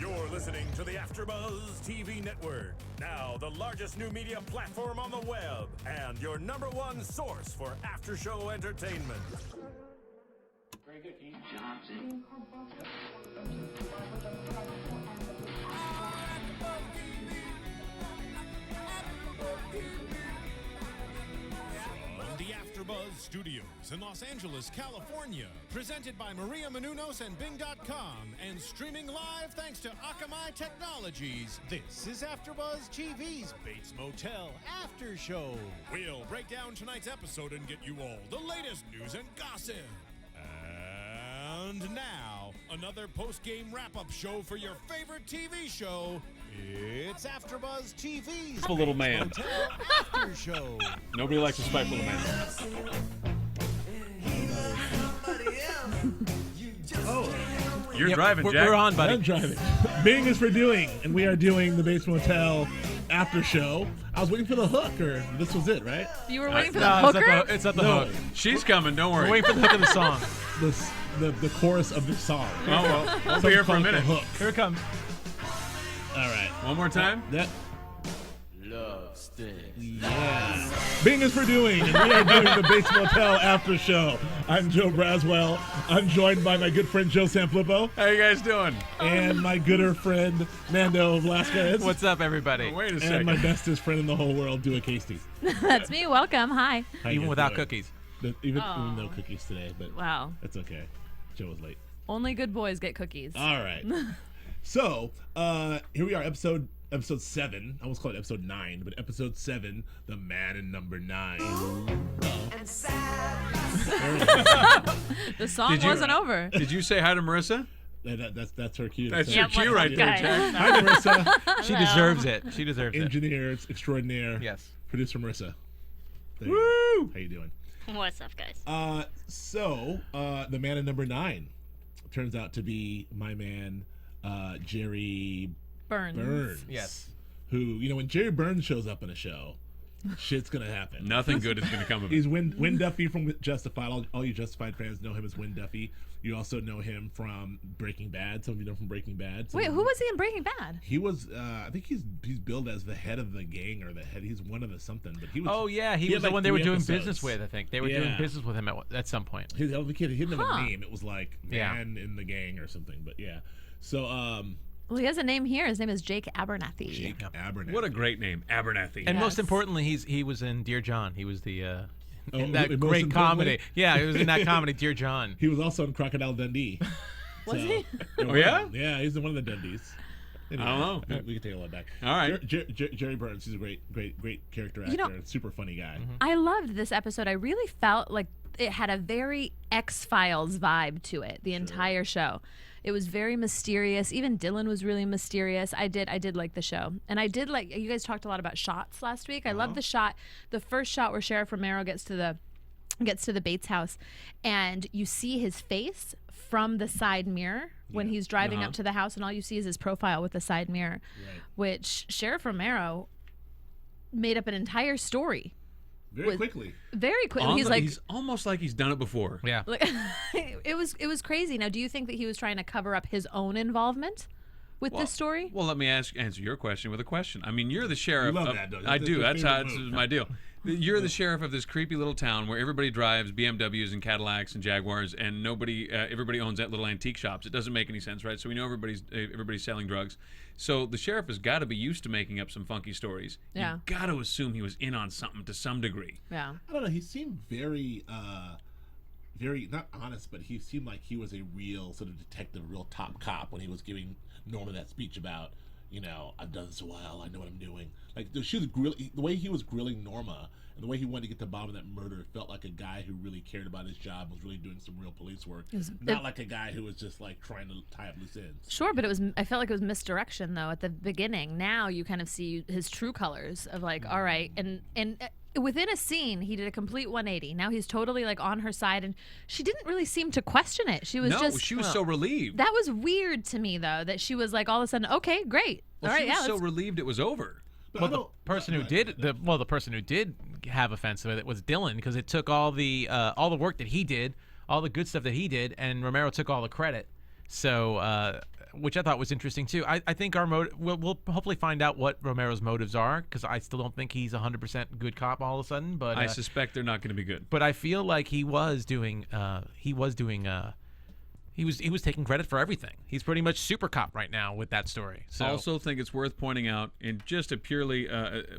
You're listening to the AfterBuzz TV Network, now the largest new media platform on the web, and your #1 source for after-show entertainment. Very good, Ian Johnson. From the AfterBuzz Studios in Los Angeles, California, presented by Maria Menounos and Bing.com, and streaming live thanks to Akamai Technologies. This is AfterBuzz TV's Bates Motel After Show. We'll break down tonight's episode and get you all the latest news and gossip. And now, another post-game wrap-up show for your favorite TV show. It's AfterBuzz TV's Spiteful little man. Motel After Show. Nobody likes a spiteful little man. You're driving, Jack. We're on, buddy. I'm driving. Bing is for doing, and we are doing the Bates Motel after show. I was waiting for the hook, or this was it, right? You were waiting for the hooker? It's at the No. hook. She's coming, don't worry. We're waiting for the hook of the song. The chorus of the song. Oh, well, we'll be here for a Called minute. The hook. Here it comes. All right. One more time. That. Love sticks. Yeah. Bing is for doing, and we are doing the Bates Motel after show. I'm Joe Braswell. I'm joined by my good friend Joe Sanfelippo How you guys doing? and my gooder friend Nando Velasquez. What's up, everybody? Oh, wait a and second. my bestest friend in the whole world, Du'a Kaissi. That's me. Welcome. Hi. How you Even guys without doing? cookies. Even no cookies today, but Wow. that's okay. Joe was late. Only good boys get cookies. All right. So, here we are, episode 7. I almost called it episode 9, but episode 7, The Man in Number 9. The song Did you- wasn't over. Did you say hi to Marissa? That's her cue. That's That's your her cue right there, Jack. Hi, Marissa. She deserves it. She deserves it. Engineer extraordinaire. Yes. Producer Marissa. There you Woo! go. How you doing? What's up, guys? The Man in Number 9 turns out to be my man, Jerry Burns. Yes. Who, when Jerry Burns shows up in a show, shit's gonna happen. Nothing good is going to come of it. He's Win Duffy from Justified. All you Justified fans know him as Win Duffy. You also know him from Breaking Bad. Some of you know from Breaking Bad. Wait, who was he in Breaking Bad? He was. I think he's billed as the head of the gang or the head. He's one of the something. But he was. Oh, yeah. He had was the like one they were 3 doing episodes. business with, I think. They were doing Yeah. business with him at some point. He didn't have Huh. a name. It was like Yeah. Man in the Gang or something. But yeah. So Well, he has a name here. His name is Jake Abernathy. Jake Abernathy. What a great name, Abernathy. And Yes. most importantly, he was in Dear John. He was the in most that great comedy. importantly? Yeah, he was in that comedy, Dear John. He was also in Crocodile Dundee. Was he? Oh, yeah? Yeah, he's in one of the Dundies. Anyway, I don't know. We can take a look back. All right. Jerry Burns, he's a great character actor. You know- and super funny guy. I loved this episode. I really felt like it had a very X-Files vibe to it, the entire show. It was very mysterious. Even Dylan was really mysterious. I did like the show. And I did like, you guys talked a lot about shots last week. I loved the first shot where Sheriff Romero gets to the Bates house and you see his face from the side mirror when he's driving up to the house, and all you see is his profile with the side mirror, which Sheriff Romero made up an entire story Very quickly. very quickly. He's almost like he's done it before. Yeah. Like, it was crazy. Now, do you think that he was trying to cover up his own involvement with this story? Well, let me answer your question with a question. I mean, you're the sheriff. You love of, that, don't you? I That's do. your That's favorite how move. it's my deal. You're the sheriff of this creepy little town where everybody drives BMWs and Cadillacs and Jaguars, and everybody owns that little antique shops. It doesn't make any sense, right? So we know everybody's selling drugs. So the sheriff has got to be used to making up some funky stories. Yeah. You got to assume he was in on something to some degree. Yeah. I don't know. He seemed very not honest, but he seemed like he was a real sort of detective, real top cop when he was giving Norma that speech about, I've done this a while, I know what I'm doing. Like she was the way he was grilling Norma and the way he wanted to get to the bottom of that murder felt like a guy who really cared about his job, was really doing some real police work, not like a guy who was just like trying to tie up loose ends. Sure, but I felt like it was misdirection though at the beginning. Now you kind of see his true colors of like, all right, and within a scene he did a complete 180. Now he's totally like on her side, and she didn't really seem to question it. She was she was so relieved. That was weird to me though, that she was like all of a sudden, okay, great, all right, she was yeah, so let's- relieved it was over. But Well, the person who did have offense with it was Dylan, because it took all the work that he did, all the good stuff that he did, and Romero took all the credit. So which I thought was interesting too. I think our we'll hopefully find out what Romero's motives are, because I still don't think he's 100% good cop all of a sudden. But I suspect they're not going to be good. But I feel like he was taking credit for everything. He's pretty much super cop right now with that story. So I also think it's worth pointing out, in just a purely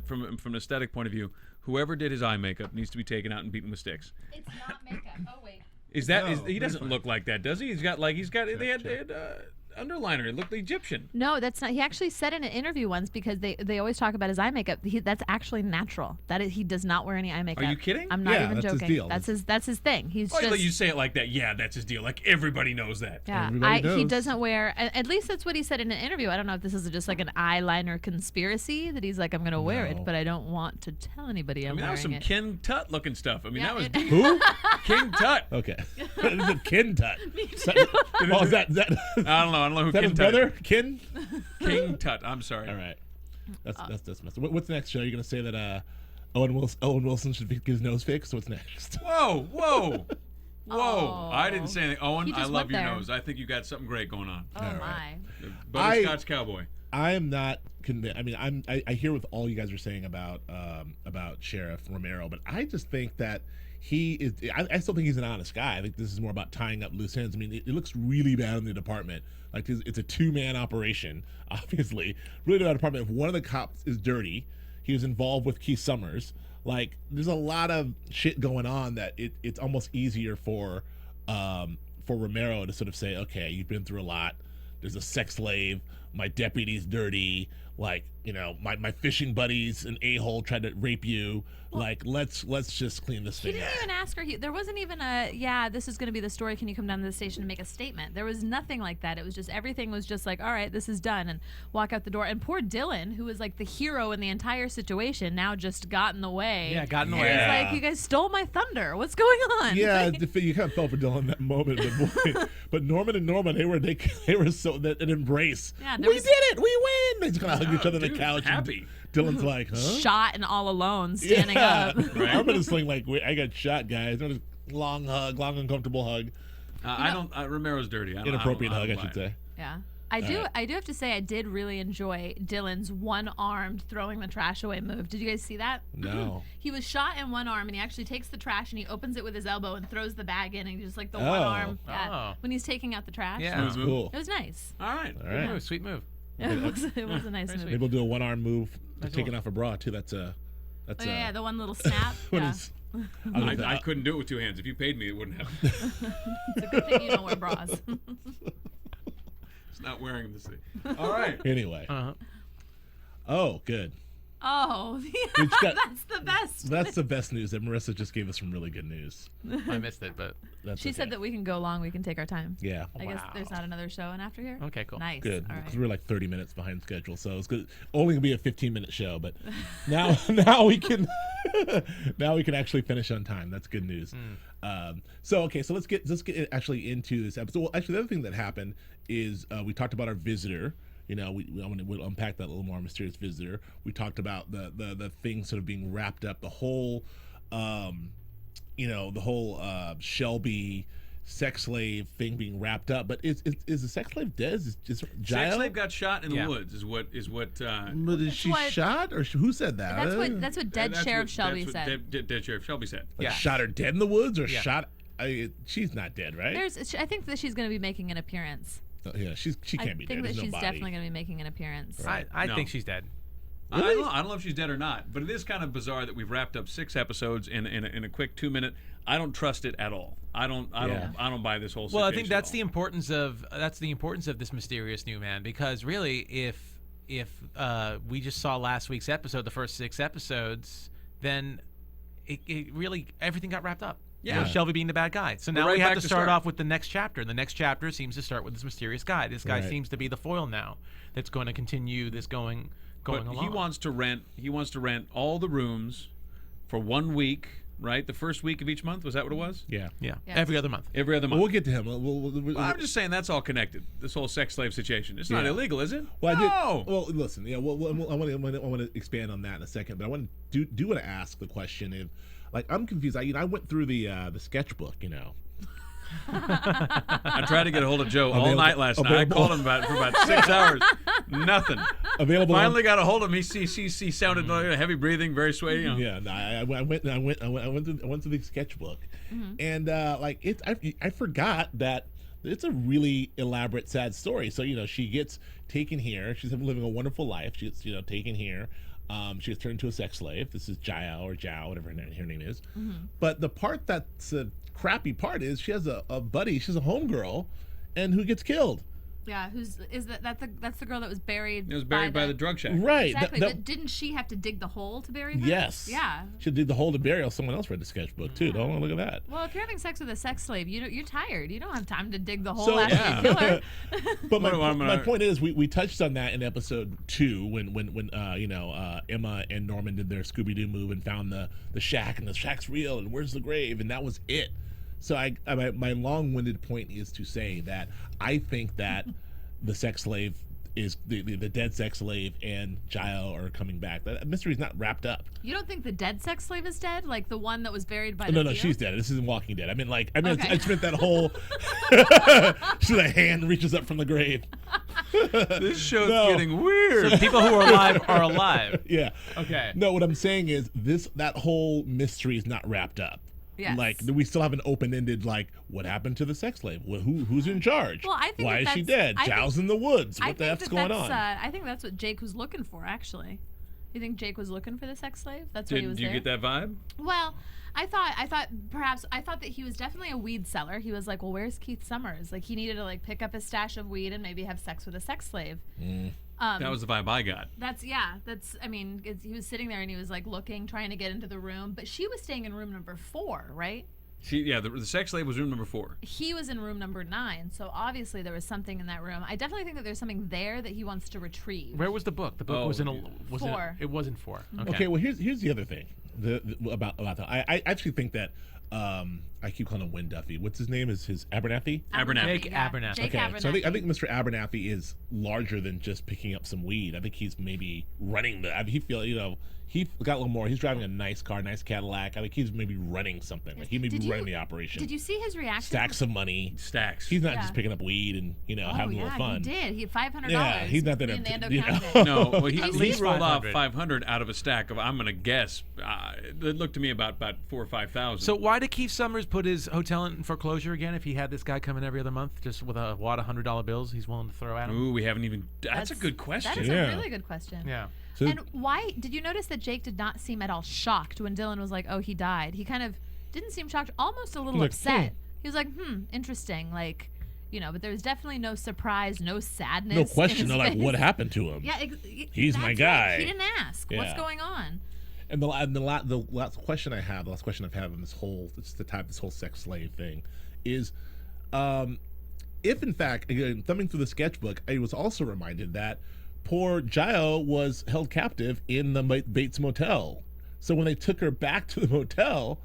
from an aesthetic point of view, whoever did his eye makeup needs to be taken out and beaten with sticks. It's not makeup. Oh wait. He doesn't look like that, does he? They had underliner. It looked Egyptian. No, that's not. He actually said in an interview once, because they always talk about his eye makeup. That's actually natural. He does not wear any eye makeup. Are you kidding? I'm not even that's his joking. deal. That's his thing. He's Oh, just. you say it like that. Yeah, that's his deal. Like everybody knows that. Yeah, Everybody he knows. doesn't wear. At least that's what he said in an interview. I don't know if this is just like an eyeliner conspiracy that he's like, I'm gonna wear it, but I don't want to tell anybody I I'm mean, that was some wearing it. Ken Tut looking stuff. I mean, Yeah, that was it- deep. Who? King Tut. Okay. Is it Kin Tut? Oh, is that I don't know who that King his Tut. brother? Kin? King Tut. I'm sorry. All right. That's messed up. What's the next show? You're gonna say that Owen Wilson should get his nose fixed? What's next? Whoa. Oh. I didn't say anything. Owen, He I just love went your there. nose. I think you got something great going on. Oh my. Butterscotch Cowboy. I am not convinced. I mean, I hear what all you guys are saying about Sheriff Romero, but I just think that he is. I still think he's an honest guy. I think this is more about tying up loose ends. I mean, it looks really bad in the department. Like it's a two-man operation, obviously. Really bad department. If one of the cops is dirty, he was involved with Keith Summers. Like, there's a lot of shit going on that it's almost easier for Romero to sort of say, okay, you've been through a lot. There's a sex slave. My deputy's dirty. Like, you know, my fishing buddies, an a-hole tried to rape you. Like, let's just clean this He thing didn't up. even ask her. There wasn't even this is going to be the story. Can you come down to the station and make a statement? There was nothing like that. It was just, everything was just like, all right, this is done, and walk out the door. And poor Dylan, who was like the hero in the entire situation, now just got in the way. yeah, got in the And way. he's like, you guys stole my thunder. What's going on? Yeah, Like, you kind of felt for Dylan in that moment, but boy, but Norman and Norma, they were so that an embrace. Yeah, We there did was- it, we win. They just kind of hug each other on the dude, couch. and happy. Dylan's like, huh? shot and all alone, standing Yeah. up. Right. I'm just like, wait, I got shot, guys. Just long hug, long uncomfortable hug, I don't. Romero's dirty. inappropriate hug, I don't should say. Yeah. I do have to say I did really enjoy Dylan's one-armed throwing the trash away move. Did you guys see that? No. He was shot in one arm, and he actually takes the trash and he opens it with his elbow and throws the bag in, and just like the one arm Oh. when he's taking out the trash. Yeah. That's cool. It was nice. All right. All right. Move, sweet move. It was a nice move. Maybe we'll do a one-arm move to Nice taking one. off a bra too. That's Oh, yeah, the one little snap. when Yeah. he's- I couldn't do it with two hands. If you paid me, it wouldn't happen. It's a good thing you don't wear bras. It's not wearing them to see. All right. Anyway. Uh-huh. Oh, good. Oh, We've got- that's the best. That's the best news. That Marissa just gave us some really good news. I missed it, but That's She said okay. that we can go long. We can take our time. Yeah. I guess Wow. there's not another show in after here. okay, cool. Nice. Good, All because right. we're like 30 minutes behind schedule, so it's good. Only gonna be a 15-minute show, but now we can actually finish on time. That's good news. So let's get actually into this episode. Well, actually, the other thing that happened is we talked about our visitor. You know, we'll unpack that a little more. Mysterious visitor. We talked about the things sort of being wrapped up. The whole, Shelby sex slave thing being wrapped up. But is the sex slave dead? Is Sex Jael? slave got shot in the Yeah. woods. Is what. But is she what- shot, or who said that? That's what dead Sheriff Shelby said. Dead Sheriff Shelby said. Like, Yeah. shot her dead in the woods, or Yeah. shot? She's not dead, right? I think that she's going to be making an appearance. Yeah, she can't be I think dead. that There's she's no body. definitely going to be making an appearance. I No. think she's dead. I don't know if she's dead or not, but it is kind of bizarre that we've wrapped up 6 episodes in a quick 2-minute. I don't trust it at all. I don't buy this whole situation. Well, I think that's at the importance of this mysterious new man, because really, if we just saw last week's episode, the first 6 episodes, then it really everything got wrapped up. Yeah. With Shelby being the bad guy. So now right we have back to to start start. off with the next chapter. The next chapter seems to start with this mysterious guy. This guy Right. seems to be the foil now. That's going to continue this going But along. he wants to rent all the rooms for 1 week, right? The first week of each month. Was that what it was? Yeah. Yeah. Yes. Every other month. Every other Well, month. we'll get to him. We'll, I'm just saying that's all connected. This whole sex slave situation. It's not Yeah. illegal, is it? Well, I did. No. Well, listen. Yeah. Well, I want to expand on that in a second, but I want to want to ask the question if, like, I'm confused. I went through the sketchbook, I tried to get a hold of Joe all night last night. I called him for about 6 hours. Nothing. Available. Finally got a hold of him. He sounded like heavy breathing, very sweaty. You know. Yeah, no, I went to the sketchbook, and I forgot that it's a really elaborate, sad story. So she gets taken here. She's living a wonderful life. She gets taken here. She gets turned into a sex slave. This is Jiao or Zhao, whatever her name is. But the part that's a crappy part is she has a buddy. She's a homegirl, and who gets killed. Yeah, that's the girl that was buried. It was buried by the drug shack. Right. Exactly. But didn't she have to dig the hole to bury her? Yes. Yeah. She did the hole to bury. Someone else read the sketchbook too. Don't look at that. Well, if you're having sex with a sex slave, you're tired. You don't have time to dig the hole So- after Yeah. you kill her. But my point is, we touched on that in episode 2 when Emma and Norman did their Scooby Doo move and found the shack, and the shack's real, and where's the grave, and that was it. So my long-winded point is to say that I think that the sex slave is the dead sex slave and Jiao are coming back. That mystery's not wrapped up. You don't think the dead sex slave is dead? Like the one that was buried by No, the field? she's dead. This isn't Walking Dead. Okay. I spent that whole. So the hand reaches up from the grave. This show's No. getting weird. So people who are alive are alive. Yeah. Okay. No, what I'm saying is that whole mystery is not wrapped up. Yes. Like we still have an open-ended what happened to the sex slave? Who's in charge? Well, I think why that is she that's- dead? I think- Zhao's in the woods. I What the think F's that going that's, on? I think that's what Jake was looking for, actually. You think Jake was looking for the sex slave? That's why he was Did you there? get that vibe? Well, I thought that he was definitely a weed seller. He was like, well, where's Keith Summers? Like he needed to pick up his stash of weed and maybe have sex with a sex slave. That was the vibe I got. He was sitting there and he was looking, trying to get into the room, but she was staying in room number 4, right? The sex slave was room number 4. He was in room number 9, so obviously there was something in that room. I definitely think that there's something there that he wants to retrieve. Where was the book? The book was in a. Was 4. It wasn't 4. Okay. Well, here's the other thing about that. I actually think that I keep calling him Win Duffy. What's his name? Is his Abernathy? Abernathy. Jake Abernathy. Jake Okay, Abernathy. so I think Mr. Abernathy is larger than just picking up some weed. I think he's maybe running he got a little more. He's driving a nice car, nice Cadillac. I think he's maybe running something. He may be running the operation. Did you see his reaction? Stacks of money. Stacks. He's not Yeah. just picking up weed and having a little fun. he did. He had $500. Yeah, he's not there Me and to- Nando you know. counted it. No, well, he Did at you least see rolled off 500. 500 out of a stack of, I'm going to guess, it looked to me about 4,000 or 5,000. So why did Keith Summers put his hotel in foreclosure again? If he had this guy come in every other month, just with a wad of $100 bills, he's willing to throw at him. Ooh, we haven't even. That's a good question. That is Yeah. a really good question. Yeah. So And why did you notice that Jake did not seem at all shocked when Dylan was like, "Oh, he died"? He kind of didn't seem shocked, almost a little Like, upset. He was like, interesting." But there was definitely no surprise, no sadness. no question. in They're his like, face. what happened to him? Yeah, He's my that's guy. right. He didn't ask. What's Yeah. going on? And the last question I've had on this whole sex slave thing is, if in fact, again, thumbing through the sketchbook, I was also reminded that poor Jiao was held captive in the Bates Motel. So when they took her back to the motel,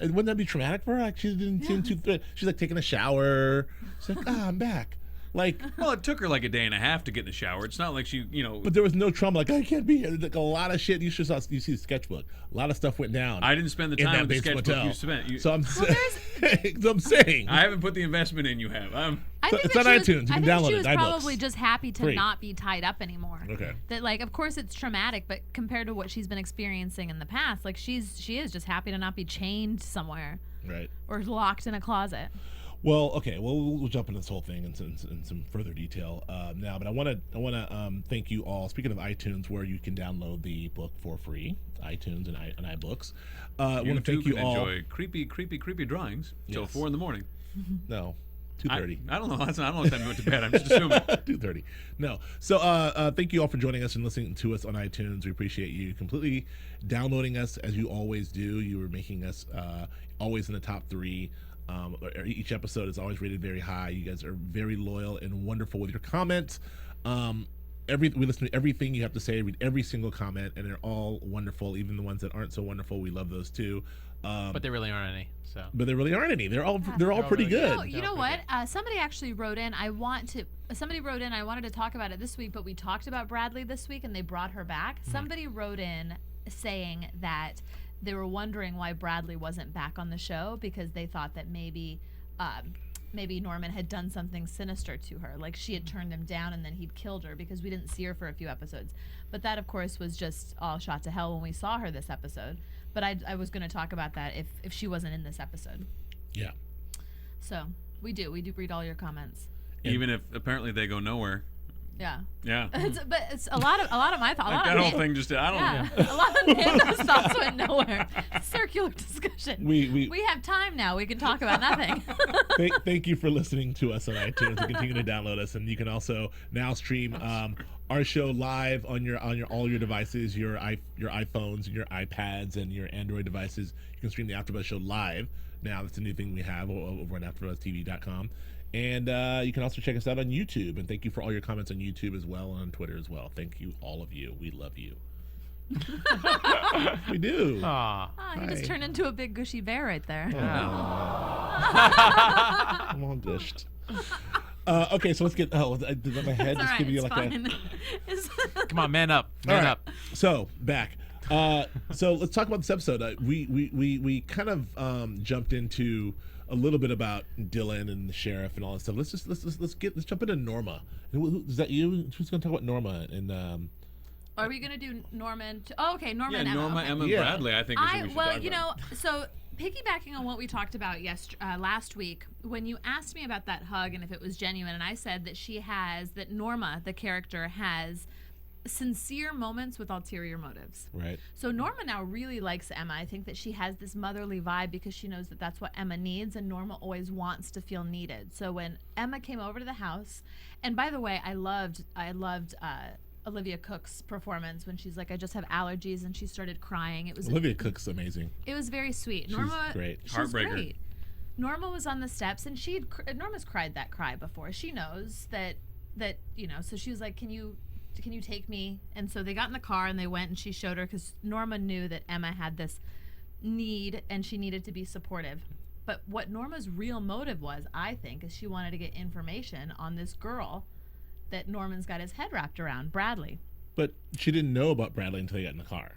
wouldn't that be traumatic for her? Like she didn't seem too. She's like taking a shower. She's like, I'm back. Like, Well, it took her like a day and a half to get in the shower. It's not like she, but there was no trauma. Like I can't be here. Like a lot of shit. You see the sketchbook. A lot of stuff went down. I didn't spend the in time that with the Bates sketchbook Motel. you spent. So I'm saying. I haven't put the investment in you have. I think It's that on she iTunes. Was, You I can think download she it. was iBooks. probably just happy to Free. not be tied up anymore. Okay. That of course it's traumatic, but compared to what she's been experiencing in the past, she is just happy to not be chained somewhere Right. or locked in a closet. Well, okay. Well, we'll jump into this whole thing in some further detail now. But I want to thank you all. Speaking of iTunes, where you can download the book for free, iTunes and iBooks. I want to thank you all. Enjoy creepy drawings till Yes. 4 in the morning. No, I 2:30. don't know. I don't know what time you went to bed. I'm just assuming. 2:30. No. So thank you all for joining us and listening to us on iTunes. We appreciate you completely downloading us as you always do. You are making us always in the top 3. Each episode is always rated very high. You guys are very loyal and wonderful with your comments. We listen to everything you have to say, read every single comment, and they're all wonderful. Even the ones that aren't so wonderful, we love those too. But there really aren't any. So. But there really aren't any. They're all all pretty really good. good. You know what? Somebody actually wrote in. I wanted to talk about it this week, but we talked about Bradley this week, and they brought her back. Somebody wrote in saying that they were wondering why Bradley wasn't back on the show because they thought that maybe maybe Norman had done something sinister to her, like she had turned him down and then he'd killed her, because we didn't see her for a few episodes. But that, of course, was just all shot to hell when we saw her this episode. But I was going to talk about that if she wasn't in this episode. Yeah. So we do read all your comments. Even if apparently they go nowhere. Yeah. Yeah. But it's a lot of my thoughts. Like that whole thing just, I don't know. A lot of Nando's thoughts went nowhere. Circular discussion. We have time now. We can talk about nothing. thank you for listening to us on iTunes and continue to download us. And you can also now stream our show live on your all your devices, your iPhones and your iPads and your Android devices. You can stream the AfterBuzz show live. Now that's a new thing we have over on AfterBuzzTV.com. And you can also check us out on YouTube. And thank you for all your comments on YouTube as well and on Twitter as well. Thank you, all of you. We love you. We do. Aw. Oh, he just turned into a big gushy bear right there. I'm all gushed. Okay, so let's get. Oh, did my head just give you like a? Come on, man up. Man up. So back. So let's talk about this episode. We kind of jumped into a little bit about Dylan and the sheriff and all that stuff. Let's jump into Norma. Is that you? Who's going to talk about Norma? And are we going to do Norman? Okay, Norma Yeah, and Emma. Norma, Okay. Emma, and Bradley, I think is who we should talk you about. know, so piggybacking on what we talked about last week, when you asked me about that hug and if it was genuine, and I said that Norma, the character, has sincere moments with ulterior motives. right. So Norma now really likes Emma. I think that she has this motherly vibe because she knows that that's what Emma needs, and Norma always wants to feel needed. So when Emma came over to the house, and by the way, I loved Olivia Cook's performance when she's like, I just have allergies, and she started crying. It was Olivia Cook's amazing. It was very sweet. She's Norma, great. She's Heartbreaker. great. Norma was on the steps, and Norma's cried that cry before. She knows that so she was like, can you take me? And so they got in the car and they went, and she showed her, because Norma knew that Emma had this need and she needed to be supportive. But what Norma's real motive was, I think, is she wanted to get information on this girl that Norman's got his head wrapped around, Bradley. But she didn't know about Bradley until they got in the car.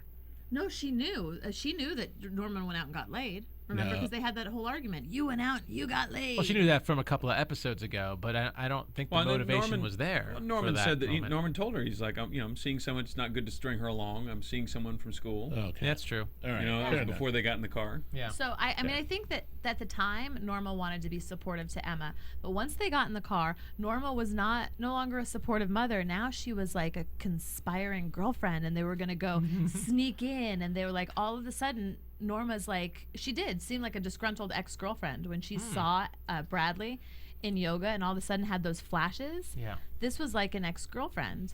No, she knew. She knew that Norman went out and got laid. Remember, No. because they had that whole argument. You went out, you got laid. Well, she knew that from a couple of episodes ago, but I don't think the Well, and then motivation was there. Well, Norman for that said that moment. Norman told her, he's like, I'm seeing someone. It's not good to string her along. I'm seeing someone from school. Okay. That's true. All right. You know, that Fair was enough. before they got in the car. Yeah. So, I mean, I think that at the time, Norma wanted to be supportive to Emma. But once they got in the car, Norma was no longer a supportive mother. Now she was like a conspiring girlfriend, and they were going to go sneak in. And they were like, all of a sudden, Norma's like, she did seem like a disgruntled ex-girlfriend when she saw Bradley in yoga and all of a sudden had those flashes. Yeah. This was like an ex-girlfriend.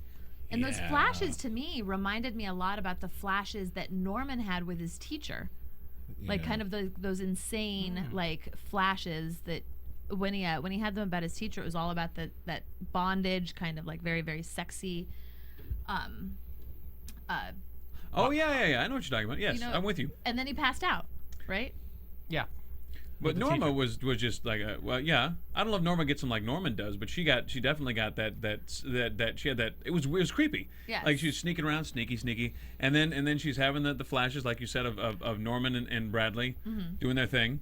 And those Yeah. flashes to me reminded me a lot about the flashes that Norman had with his teacher. Like Yeah. kind of those insane like flashes that when he had them about his teacher, it was all about that bondage, kind of like very, very sexy Oh yeah. I know what you're talking about. Yes, you know, I'm with you. and then he passed out, right? Yeah. But the Norma teacher. was just like, yeah. I don't know if Norma gets him like Norman does, but she definitely got that she had that. It was creepy. Yes. Like she was sneaking around, sneaky, and then she's having the flashes, like you said, of Norman and Bradley doing their thing.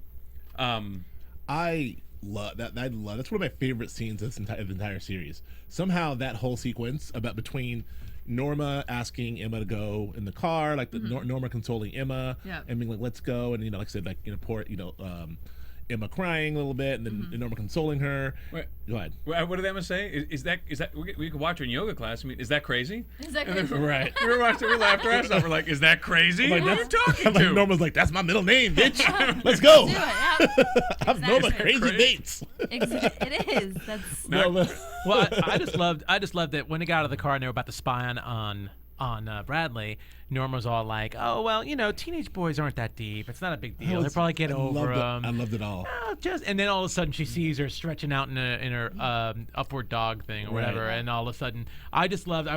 I love that. That's one of my favorite scenes of the entire series. Somehow that whole sequence between Norma asking Emma to go in the car, like Norma consoling Emma, Yeah. and being like, "Let's go," and like I said, like poor Emma crying a little bit, and then Norma consoling her. Wait. Go ahead. What did Emma say? Is that we could watch her in yoga class? I mean, is that crazy? Is that And then- crazy? Right. We were watching. We laughed our ass off. We're like, is that crazy? Like, Who are you that's- talking I'm like, to? Norma's like, "That's my middle name, bitch. Let's go." Do it, yeah. I'm Norma Exactly. Crazy Bates. It is. That's No. Well, I just loved that when they got out of the car and they were about to spy on Bradley. Norma was all like, "Oh well, teenage boys aren't that deep. It's not a big deal. They'll probably get over them." I loved it all. And then all of a sudden she sees her stretching out in her upward dog thing or whatever, Right. and all of a sudden I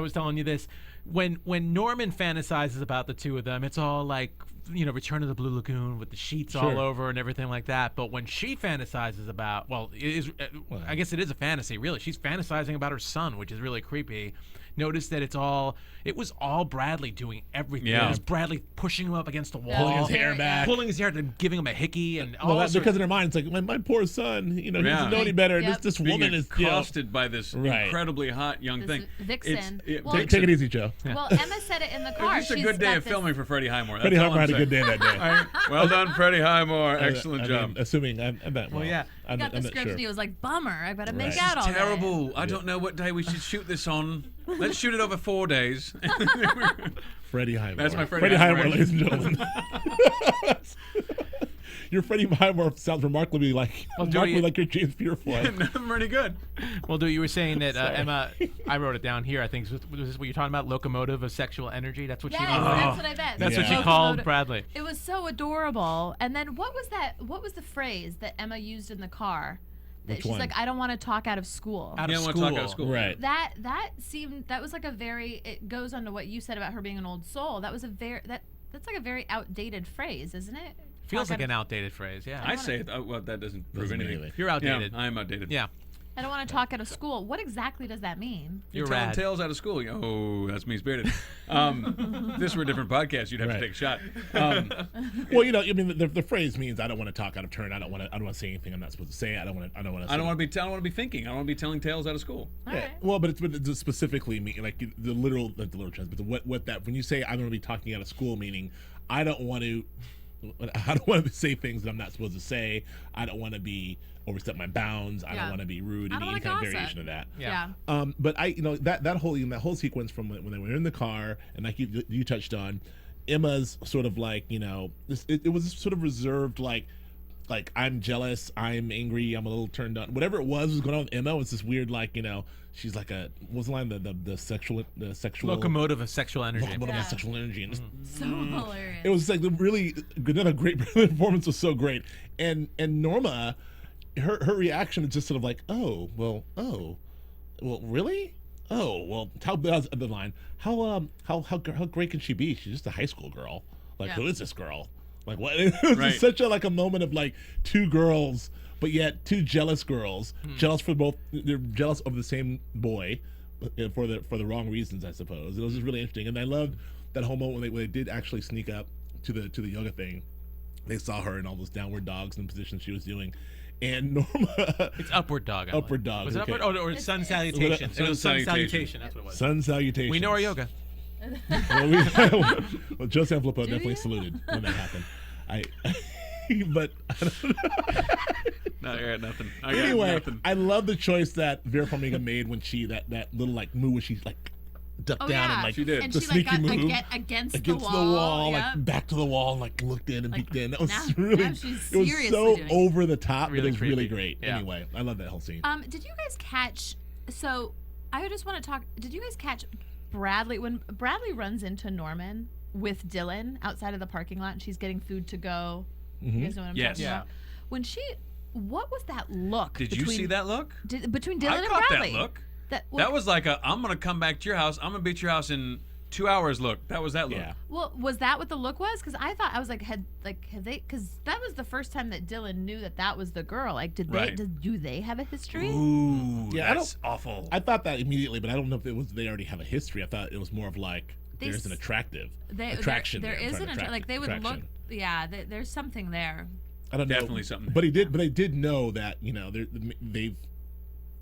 was telling you this, when Norman fantasizes about the two of them, it's all like Return of the Blue Lagoon with the sheets all Sure. over and everything like that. But when she fantasizes about, I guess it is a fantasy, really. She's fantasizing about her son, which is really creepy. Notice that it was all Bradley doing everything. Yeah. There's Bradley pushing him up against the wall, Pulling his hair back. pulling his hair, and giving him a hickey, and all Well, that's sorts- because in their mind, it's like my poor son. He doesn't know any better. And Yep. this Being woman is accosted by this Right. incredibly hot young This thing. vixen. Well, Take it easy, Joe. Well, Emma said it in the It car. was just a She's good day got of this- filming for Freddie Highmore. Freddie That's all Highmore I'm had a good saying. day that day. Well done, Freddie Highmore. Excellent I job. mean, assuming I'm that. Well, yeah. I'm Got the not script sure. and he was like, bummer, I gotta make Right. out all day. Terrible. I don't know what day we should shoot this on. Let's shoot it over 4 days. Freddie Highmore. That's my Freddie Highmore, Highmore. ladies and gentlemen. Your Freddie Highmore sounds remarkably like your James Purefoy. I'm pretty good. Well, dude, you were saying that Emma. I wrote it down here. I think was this what you're talking about? Locomotive of sexual energy. That's what Yes, she. that's what I meant. That's Yeah. what she Locomotive. called Bradley. It was so adorable. And then what was that? What was the phrase that Emma used in the car? That Which she's one? like, I don't want to talk out of school. Out You of don't want school. to talk out of school. Right. That was like a very. It goes on to what you said about her being an old soul. That was a very that's like a very outdated phrase, isn't it? Feels Talk like out an outdated phrase. Yeah. I say it. Well, that doesn't prove Doesn't mean anything. anything. You're outdated. Yeah, I am outdated. Yeah. I don't want to talk out of school. What exactly does that mean? You're You're telling rad. tales out of school. Oh, that's mean-spirited. If this were a different podcast, you'd have Right. to take a shot. Well, I mean, the phrase means I don't want to talk out of turn. I don't want to say anything I'm not supposed to say. I don't want to. I don't want to be thinking. I don't want to be telling tales out of school. All Yeah. right. Well, but it's specifically mean like the literal translation. But what that when you say I'm going to be talking out of school, meaning I don't want to say things that I'm not supposed to say. I don't want to be overstep my bounds. I Yeah. don't want to be rude. I don't Any wanna kind of gossip. variation of that. Yeah. But that whole sequence from when they were in the car and like you touched on, Emma's sort of like it was sort of reserved like I'm jealous, I'm angry, I'm a little turned on. Whatever it was going on with Emma was this weird she's like what was the line the sexual Locomotive of sexual energy. locomotive Yeah. of sexual energy and So hilarious. it was like the really another great the performance was so great and Norma her reaction is just sort of like oh really how the line how great can she be? She's just a high school girl. Like Yeah. who is this girl? Like what? It was Right. just such a moment of like two girls, but yet two jealous girls, jealous for both. They're jealous of the same boy for the wrong reasons, I suppose. It was just really interesting, and I loved that whole moment when they did actually sneak up to the yoga thing. They saw her in all those downward dogs and positions she was doing, and Norma It's upward dog. I Upward like. dog, Was it okay. upward? Or sun salutation. Sun It was sun salutation. salutation. That's what it was. sun salutations. We know our yoga. Well, Joe Sanfelippo definitely saluted when that happened. But No, I got nothing. I got anyway, nothing. I love the choice that Vera Farmiga made when she that little move where she ducked Oh, down yeah. and She did. And the she sneaky got move against the wall. like Yep. back to the wall, and looked in and peeked in. That was now- really, now she's it was seriously so doing it. over the top. Really It was really creepy. great. Yeah. Anyway, I love that whole scene. Did you guys catch? So I just want to talk. Did you guys catch Bradley when Bradley runs into Norman with Dylan outside of the parking lot and she's getting food to go? You guys know what I'm Yes. talking Yeah. about? When what was that look? Did you see that look? between Dylan I and caught Bradley? that look. That That was like I'm gonna come back to your house. I'm gonna beat your house in 2 hours. Look, that was that look. Yeah. Well, was that what the look was? Because I thought I was like, have they? Because that was the first time that Dylan knew that was the girl. Like, did Right. do they have a history? Ooh, Yeah, that's awful. I thought that immediately, but I don't know if it was they already have a history. I thought it was more of like They there's an s- attraction. There there. I'm is sorry, an attraction. like they would look. Attraction. Yeah, there's something there. I don't know. Definitely something. But they did know that they've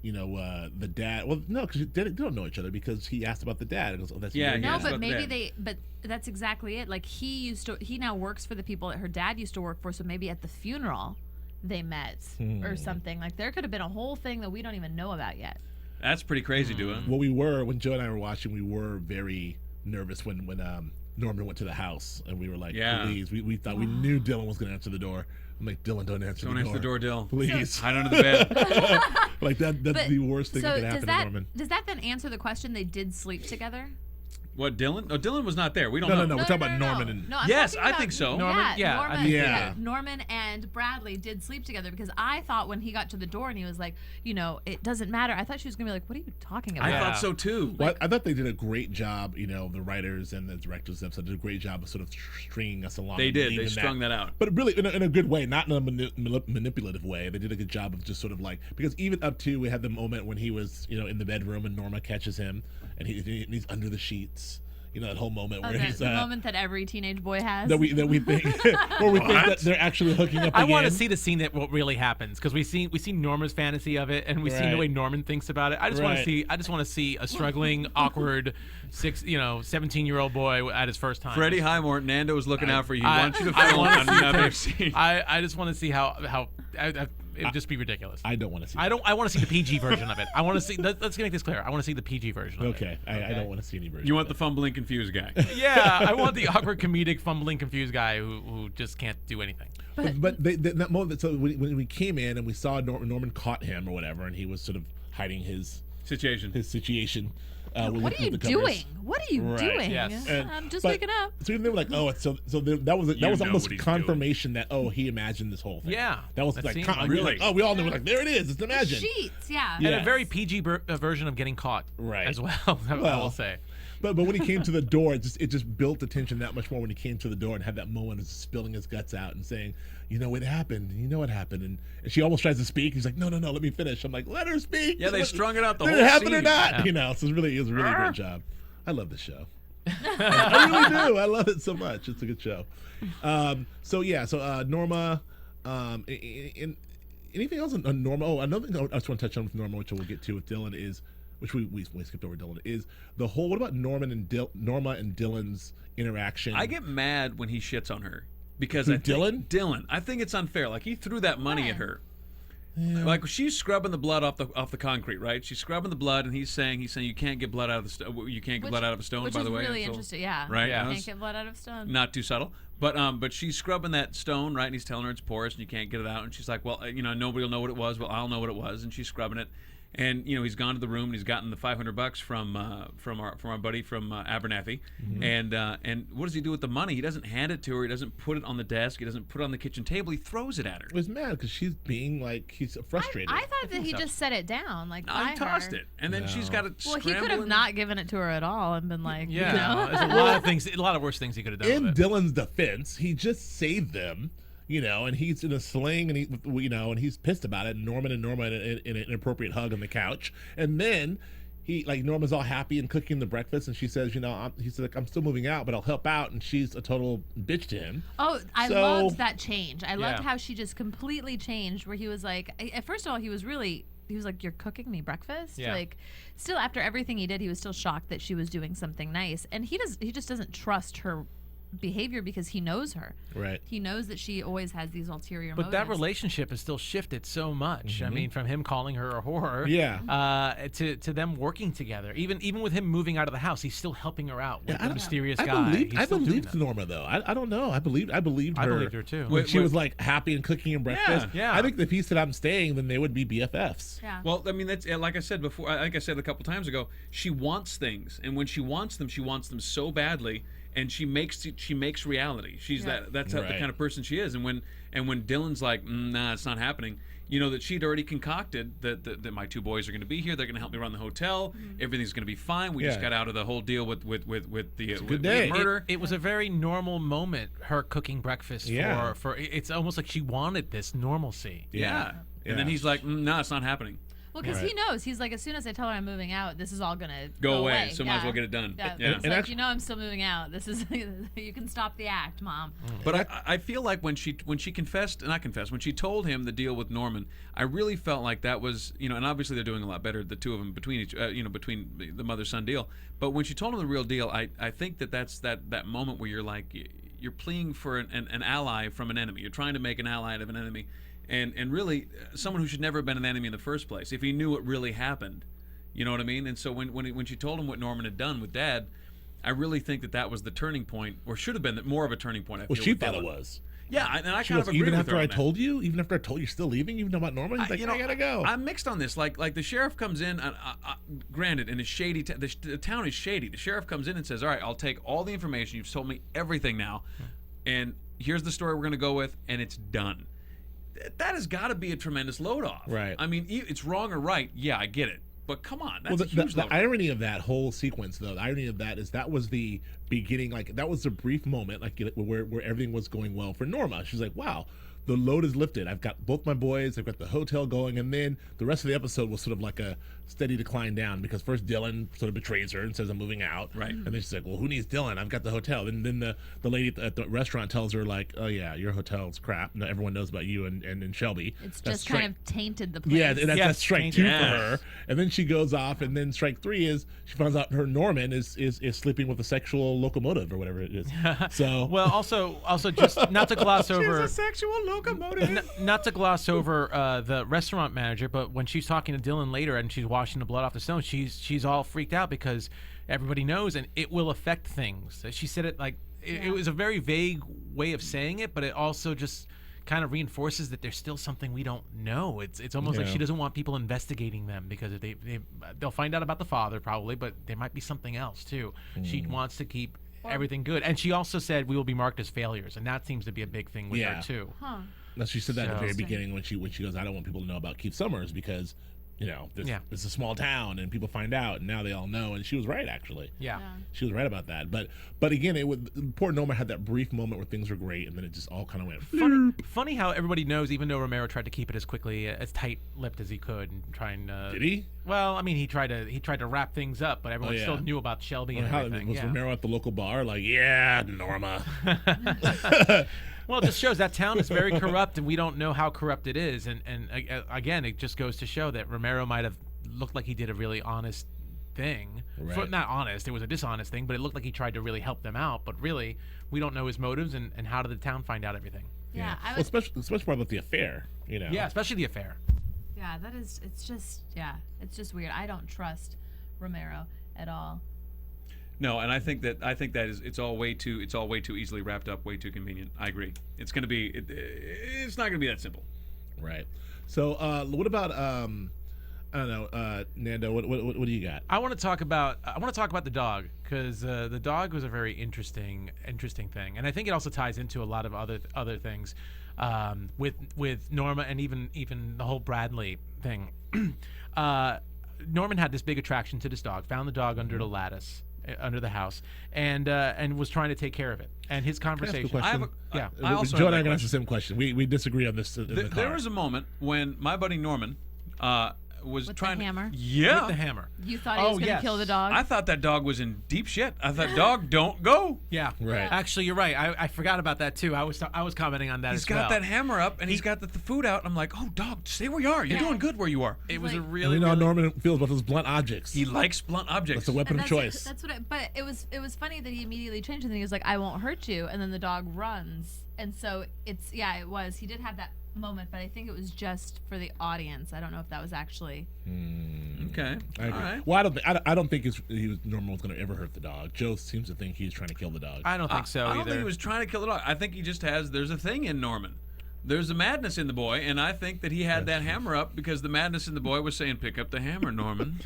the dad. Well, no, because they don't know each other because he asked about the dad. And goes, oh, that's Yeah, your yeah. No, dad. but but maybe then- but that's exactly it. Like he now works for the people that her dad used to work for. So maybe at the funeral they met or something. Like there could have been a whole thing that we don't even know about yet. That's pretty crazy, Du'a. Well, when Joe and I were watching, we were very nervous when Norman went to the house, and we were like, Yeah. please, we thought we knew Dylan was going to answer the door. I'm like, Dylan, don't answer Don't the answer door. the door, Dill. Please. Hide under the bed. Like that's But- the worst thing so that could happen to Norman. does that then answer the question? They did sleep together. What, Dylan? Oh, Dylan was not there. We don't No, know. no, no. We're talking about Norman and No, I'm Yes, talking I about- think so. Norman? Yeah, I Norman, think- Yeah. Norman and Bradley did sleep together because I thought when he got to the door and he was like, it doesn't matter. I thought she was gonna be like, what are you talking about? I Yeah. thought so too. Well, I thought they did a great job. The writers and the directors of the episode did a great job of sort of stringing us along. They and did. They believing strung that out. But really, in a good way, not in a manipulative way. They did a good job of just sort of like, because even up to, we had the moment when he was, in the bedroom and Norma catches him and he's under the sheets. that whole moment where the, he's the moment that every teenage boy has. that we think where we think that they're actually hooking up I again. want to see the scene that what really happens because we see Norma's fantasy of it, and we see the way Norman thinks about it. I just want to see a struggling, awkward 17-year-old boy at his first time. Freddie Highmore, Nando is looking out for you. He wants you to film another scene. I just want to see how it would just be ridiculous. I don't want to see. I want to see the PG version of it. I want to see. Let's make this clear. I want to see the PG version. Of it. I don't want to see any version. You want the fumbling, confused guy. Yeah, I want the awkward, comedic, fumbling, confused guy who just can't do anything. But that moment. So when we came in and we saw Norman caught him or whatever, and he was sort of hiding his situation. What are you doing? What are you doing? Yes. I'm just waking up. So they were like, oh, that was almost confirmation that he imagined this whole thing. Yeah, that was that like, seemed really? Like, oh, we all knew. Like, there it is. It's imagined. Sheets, yeah. And a very PG version of getting caught, as well. I will say. But when he came to the door, it just built the tension that much more when he came to the door and had that moment of spilling his guts out and saying, it happened. You know what happened. And she almost tries to speak. He's like, no, let me finish. I'm like, let her speak. Yeah, they strung it out the whole scene. Did it happen or not? Yeah. So it was a really great job. I love this show. I really do. I love it so much. It's a good show. So Norma, anything else on Norma? Oh, another thing I just want to touch on with Norma, which we'll get to with Dylan is, which we skipped over Dylan, is the whole, what about Norma and Dylan's interaction? I get mad when he shits on her because Dylan, I think it's unfair. Like, he threw that money at her. Yeah. Like, she's scrubbing the blood off the concrete, right? She's scrubbing the blood, and he's saying you can't get blood out of the stone. You can't get blood out of a stone, by the way. Which is really interesting, yeah. Right? Yeah. You can't get blood out of stone. Not too subtle. But she's scrubbing that stone, right? And he's telling her it's porous and you can't get it out. And she's like, well, nobody will know what it was. Well, I'll know what it was. And she's scrubbing it. And he's gone to the room and he's gotten the $500 from our buddy from Abernathy. Mm-hmm. And what does he do with the money? He doesn't hand it to her. He doesn't put it on the desk. He doesn't put it on the kitchen table. He throws it at her. He was mad because she's being he's frustrated. I thought that he just set it down, like, I tossed it, and then she's got to. Well, he could have not given it to her at all and been like, there's a lot of things, a lot of worse things he could have done. In Dylan's defense, he just saved them. And he's in a sling, and and he's pissed about it. And Norma in an inappropriate hug on the couch, and then Norma's all happy and cooking the breakfast, and she says, he's like, I'm still moving out, but I'll help out, and she's a total bitch to him. Oh, I loved that change. I loved how she just completely changed. Where he was like, first of all, he was like, you're cooking me breakfast. Yeah. Like, still after everything he did, he was still shocked that she was doing something nice, and he just doesn't trust her behavior because he knows her. Right. He knows that she always has these ulterior motives. But that relationship has still shifted so much. Mm-hmm. I mean, from him calling her a whore, to them working together. Even with him moving out of the house, he's still helping her out with the mysterious guy. I believed Norma though. I don't know. I believed her. I believed her too. When she was like happy and cooking him breakfast. Yeah. I think if he said I'm staying, then they would be BFFs. Yeah. Well, I mean, that's like I said before. Like I said a couple times ago, she wants things, and when she wants them so badly. And she makes reality. She's that's the kind of person she is. And when Dylan's like, nah, it's not happening. That she'd already concocted that my two boys are going to be here. They're going to help me run the hotel. Mm-hmm. Everything's going to be fine. We just got out of the whole deal with the murder. It was a very normal moment. Her cooking breakfast for it's almost like she wanted this normalcy. Yeah. And then he's like, nah, it's not happening. Well, because he knows. He's like, as soon as I tell her I'm moving out, this is all going to go away. So might as well get it done. Yeah. It's like, I'm still moving out. This is, you can stop the act, Mom. But I feel like when she when she told him the deal with Norman, I really felt like that was, and obviously they're doing a lot better, the two of them, between the mother-son deal. But when she told him the real deal, I think that's that moment where you're like, you're pleading for an ally from an enemy. You're trying to make an ally out of an enemy. And really, someone who should never have been an enemy in the first place, if he knew what really happened. You know what I mean? And so when she told him what Norman had done with Dad, I really think that was the turning point, or should have been more of a turning point. Well, she thought it was. Yeah, and I kind of agree even with after her I on that. told you, even after I told you you're still leaving, even about Norman, he's like, I gotta go. I'm mixed on this. Like the sheriff comes in, granted, in a shady the town is shady. The sheriff comes in and says, all right, I'll take all the information. You've told me everything now, and here's the story we're going to go with, and it's done. That has got to be a tremendous load off. Right. I mean, it's wrong or right. Yeah, I get it. But come on, that's a huge the load. irony of that whole sequence, though, the irony of that is that was the beginning, that was the brief moment, where everything was going well for Norma. She's like, wow, the load is lifted. I've got both my boys. I've got the hotel going, and then the rest of the episode was sort of like a steady decline down because first Dylan sort of betrays her and says I'm moving out, Right. And then she's like, well, who needs Dylan? I've got the hotel. And then the lady at the restaurant tells her like, oh yeah, your hotel's crap. No, everyone knows about you and Shelby. It's That's just kind of tainted the place. yeah, that's strike 2 Yes. for her. And then she goes off, and then strike 3 is she finds out her Norman is sleeping with a sexual locomotive or whatever it is. So Well, also just not to gloss over. sexual locomotive. Not to gloss over the restaurant manager, but when she's talking to Dylan later and she's washing the blood off the stone, she's all freaked out because everybody knows and it will affect things. She said it like it was a very vague way of saying it, but it also just kind of reinforces that there's still something we don't know. It's almost like Yeah. she doesn't want people investigating them because they'll find out about the father probably, but there might be something else too. She wants to keep everything good, and she also said we will be marked as failures, and that seems to be a big thing with Yeah. her too. Huh. now, she said that at the So- very beginning when she goes, I don't want people to know about Keith Summers because, it's a small town and people find out, and now they all know. And she was right, actually. Yeah. She was right about that. But again, poor Norma had that brief moment where things were great, and then it just all kind of went. Funny how everybody knows, even though Romero tried to keep it as quickly, as tight-lipped as he could, and try and. Did he? Well, I mean, he tried to wrap things up, but everyone yeah. still knew about Shelby Or and how everything. was Yeah. Romero at the local bar? Like, yeah, Norma. Well, it just shows that town is very corrupt, and we don't know how corrupt it is. And again, it just goes to show that Romero might have looked like he did a really honest thing. Right. Not honest, it was a dishonest thing, but it looked like he tried to really help them out. But really, we don't know his motives, and how did the town find out everything? Yeah, I Well, was. especially more about the affair. Yeah, especially the affair. Yeah, that is. It's just weird. I don't trust Romero at all. No, and I think that is it's all way too easily wrapped up, way too convenient. I agree. It's going to be it's not going to be that simple. Right. So, what about I don't know, Nando? What do you got? I want to talk about the dog because the dog was a very interesting thing, and I think it also ties into a lot of other things with Norma and even the whole Bradley thing. Norman had this big attraction to this dog, found the dog under the lattice, under the house, and was trying to take care of it. And his Can I ask conversation. a question? Yeah. I also Joe have and I that can ask the question. same question. We disagree on this in the car. There was a moment when my buddy Norman was With the trying hammer? to yeah With the hammer. You thought he was Oh, gonna yes. kill the dog? I thought that dog was in deep shit. I thought, dog, don't go. Yeah. Right. Actually, you're right. I forgot about that too. I was commenting on that He's as got well. that hammer up and he's got the food out. I'm like, oh, dog, stay where you are. You're doing good where you are. It was a Like- really, And we know how really Norman feels about those blunt objects. He likes blunt objects. That's a weapon And of choice. That's what. But it was funny that he immediately changed and he was like, "I won't hurt you," and then the dog runs, and so it was. He did have that moment, but I think it was just for the audience. I don't know if that was actually. Okay. I agree. All right. Well, I don't think Norman was going to ever hurt the dog. Joe seems to think he's trying to kill the dog. I don't think so I don't either. think he was trying to kill the dog. I think he just there's a thing in Norman. There's a madness in the boy, and I think that he had that hammer up because the madness in the boy was saying, pick up the hammer, Norman.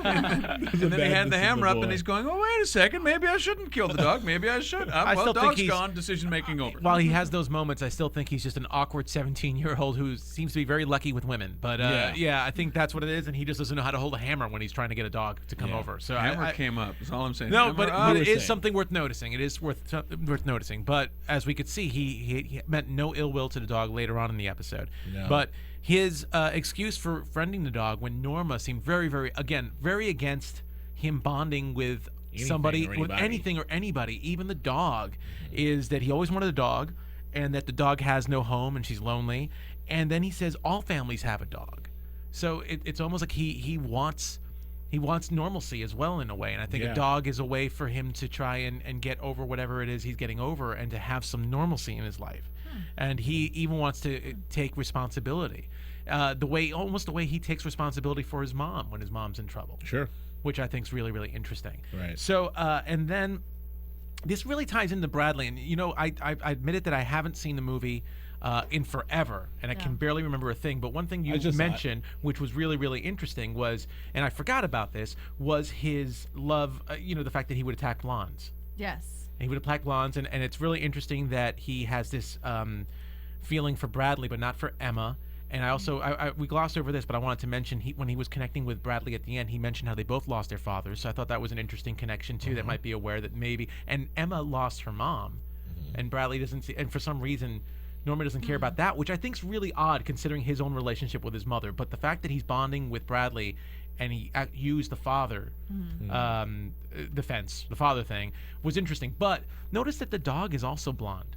And then he had the hammer up, and he's going, oh, wait a second, maybe I shouldn't kill the dog. Maybe I should. I Well, still think dog's he's- gone, decision-making over. While he has those moments, I still think he's just an awkward 17-year-old who seems to be very lucky with women. But Yeah. I think that's what it is, and he just doesn't know how to hold a hammer when he's trying to get a dog to come Yeah. over. So Hammer came up. That's all I'm saying. No, Hammer but up. it were is saying. something worth noticing. It is worth noticing. But as we could see, he meant no ill will to the dog later on in the episode. No. But his excuse for friending the dog when Norma seemed very against him bonding with somebody, or with anybody. anything or anybody, even the dog, is that he always wanted a dog, and that the dog has no home and she's lonely. And then he says all families have a dog. So it's almost like he wants normalcy as well in a way, and I think Yeah. a dog is a way for him to try and get over whatever it is he's getting over and to have some normalcy in his life. And he even wants to take responsibility, the way he takes responsibility for his mom when his mom's in trouble, Sure. which I think is really, really interesting. Right. So and then this really ties into Bradley, and I admitted that I haven't seen the movie in forever, and I can barely remember a thing. But one thing you just saw it. mentioned, which was really, really interesting, was, and I forgot about this, was his love. The fact that he would attack blondes. Yes. He would attack blondes, and it's really interesting that he has this feeling for Bradley, but not for Emma. And I also, we glossed over this, but I wanted to mention when he was connecting with Bradley at the end, he mentioned how they both lost their fathers. So I thought that was an interesting connection too. That might be aware that maybe, and Emma lost her mom, and Bradley doesn't see, and for some reason, Norman doesn't care about that, which I think is really odd considering his own relationship with his mother. But the fact that he's bonding with Bradley and he used the father defense, the father thing, was interesting. But notice that the dog is also blonde.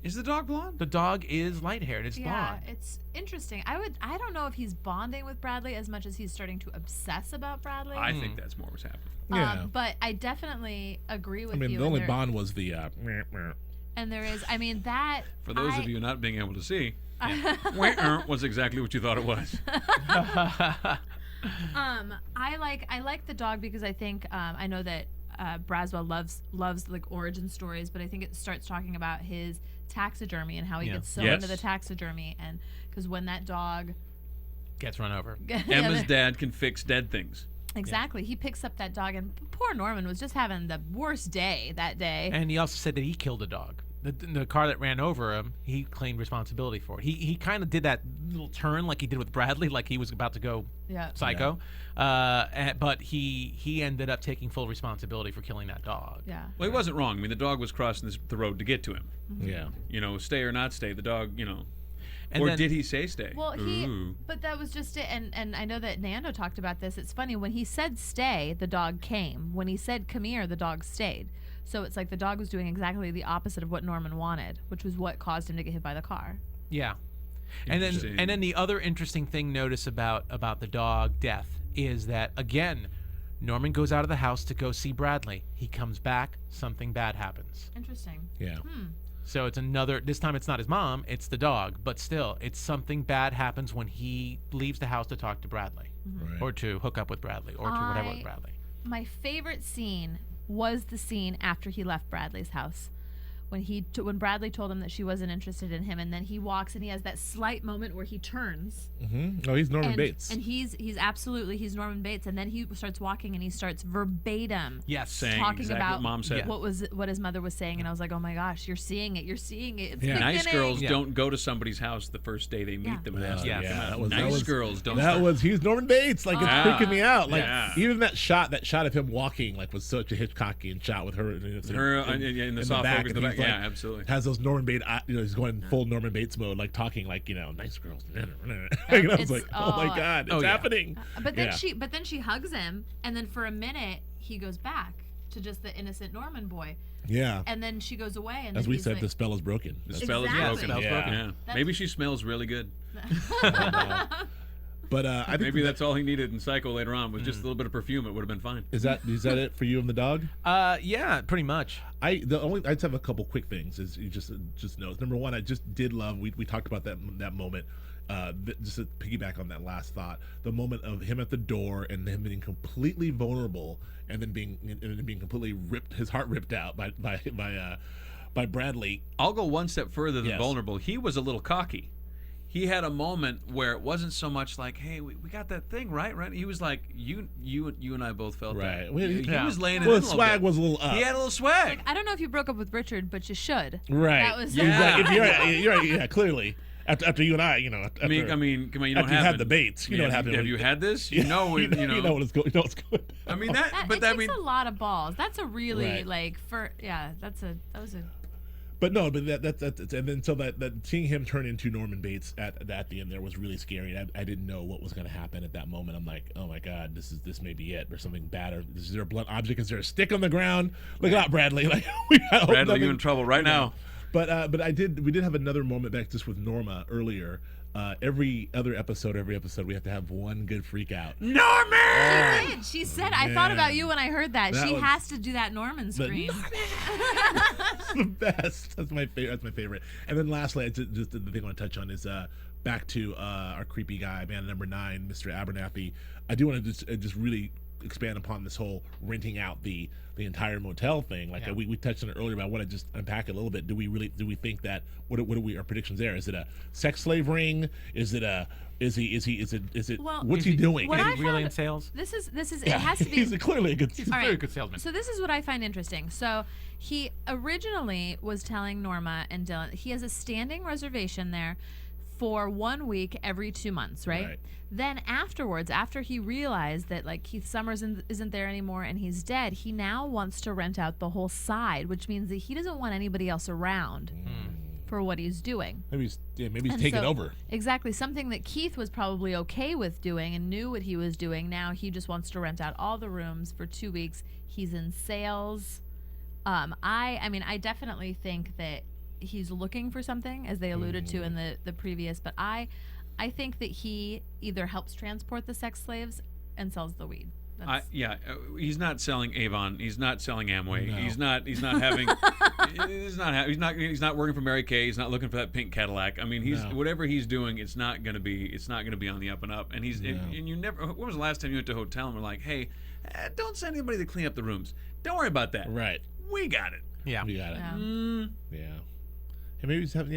Is the dog blonde? The dog is light-haired. It's Yeah, blonde. it's interesting. I don't know if he's bonding with Bradley as much as he's starting to obsess about Bradley. I think that's more what's happening. Yeah. But I definitely agree with I mean, you. the only and bond was the. and there is, I mean, that. For those of you not being able to see, was exactly what you thought it was. I like the dog because I think I know that Braswell loves like origin stories, but I think it starts talking about his taxidermy and how he gets so into the taxidermy, and because when that dog Gets run over. Emma's dad can fix dead things. Exactly. He picks up that dog, and poor Norman was just having the worst day that day. And he also said that he killed a dog. The car that ran over him, he claimed responsibility for it. He kind of did that little turn like he did with Bradley, like he was about to go psycho. But he ended up taking full responsibility for killing that dog. Yeah. Well, he wasn't wrong. I mean, the dog was crossing the road to get to him. Yeah. You know, stay or not stay. The dog, you know. And Or then- did he say stay? Well, but that was just it. And I know that Nando talked about this. It's funny. When he said stay, the dog came. When he said come here, the dog stayed. So it's like the dog was doing exactly the opposite of what Norman wanted, which was what caused him to get hit by the car. Yeah. And then the other interesting thing notice about the dog death is that, again, Norman goes out of the house to go see Bradley. He comes back, something bad happens. Interesting. Yeah. So it's another, this time it's not his mom, it's the dog, but still, it's something bad happens when he leaves the house to talk to Bradley, Right. or to hook up with Bradley, or to whatever with Bradley. My favorite scene was the scene after he left Bradley's house. When Bradley told him that she wasn't interested in him, and then he walks and he has that slight moment where he turns. Oh, he's Norman and, Bates. And he's Norman Bates, and then he starts walking and he starts verbatim saying talking exactly about what Mom said. what his mother was saying, and I was like, oh my gosh, you're seeing it. It's Nice beginning. girls don't go to somebody's house the first day they meet them. And ask them to come out. Nice girls don't. He's Norman Bates. Like, it's freaking me out. Like, Yeah. even that shot of him walking, like, was such a Hitchcockian shot with her in the soft back, focus in and the he's back. like, Yeah, absolutely. has those Norman Bates, he's going full Norman Bates mode, like talking like, nice girls. And I was like, oh my God, it's happening. But then she hugs him, and then for a minute he goes back to just the innocent Norman boy. Yeah. And then she goes away, and As then we he's said, like, the spell is broken. The spell is Exactly. broken. Yeah. Maybe she smells really good. But I think Maybe that's all he needed in Psycho later on was just a little bit of perfume. It would have been fine. is that it for you and the dog? Yeah, pretty much. I just have a couple quick things. Is you just notes. Number one, I just did love. We talked about that moment. Just to piggyback on that last thought, the moment of him at the door and him being completely vulnerable, and then being completely ripped, his heart ripped out by Bradley. I'll go one step further than Yes. vulnerable. He was a little cocky. He had a moment where it wasn't so much like, "Hey, we got that thing right." He was like, "You and I both felt Right. that." Well, He yeah. was laying it Well, in the a little swag bit. was a little up. He had a little swag. I don't know if you broke up with Richard, but you should. Right. That was Yeah. If you're right, yeah, clearly. After you and I, I mean, come on, you after know what you happened. had the Bates, you know what happened. Have you had this? You know, you know what it's going. You know what's good. I mean That that. takes a lot of balls. That's a really Right. that was a. But no, but that's and then so that seeing him turn into Norman Bates at the end there was really scary. I didn't know what was going to happen at that moment. I'm like, oh my God, this may be it, or something bad, or is there a blunt object? Is there a stick on the ground? Look out, Bradley! Like Bradley, you in trouble right now. But we did have another moment back just with Norma earlier. Every episode, we have to have one good freak out. Norman! She did. She said, I thought about you when I heard that. That She was- has to do that Norman scream. It's the best. That's my favorite. And then lastly, just the thing I want to touch on is back to our creepy guy, man number 9, Mr. Abernathy. I do want to just really expand upon this whole renting out the entire motel thing. Like we touched on it earlier, but I want to just unpack it a little bit. Do we think that what are our predictions there? Is it a sex slave ring? Is it Well, what's he doing? What Is I he really in found- sales? This is it has to be. He's clearly a good. He's a All very right. good salesman. So this is what I find interesting. So he originally was telling Norma and Dylan he has a standing reservation there for 1 week every 2 months, right? Right. Then afterwards, after he realized that like Keith Summers isn't there anymore and he's dead, he now wants to rent out the whole side, which means that he doesn't want anybody else around for what he's doing. Maybe he's And taking so- over. Exactly. Something that Keith was probably okay with doing and knew what he was doing. Now he just wants to rent out all the rooms for 2 weeks. He's in sales. I mean, I definitely think that he's looking for something, as they alluded to in the previous, but I think that he either helps transport the sex slaves and sells the weed. He's not selling Avon. He's not selling Amway. No. He's not having. He's not working for Mary Kay. He's not looking for that pink Cadillac. I mean, whatever he's doing, it's not gonna be on the up and up. And and you never. When was the last time you went to a hotel and were like, hey, don't send anybody to clean up the rooms. Don't worry about that. Right. We got it. Yeah. We got it. Yeah. Yeah. And maybe he's having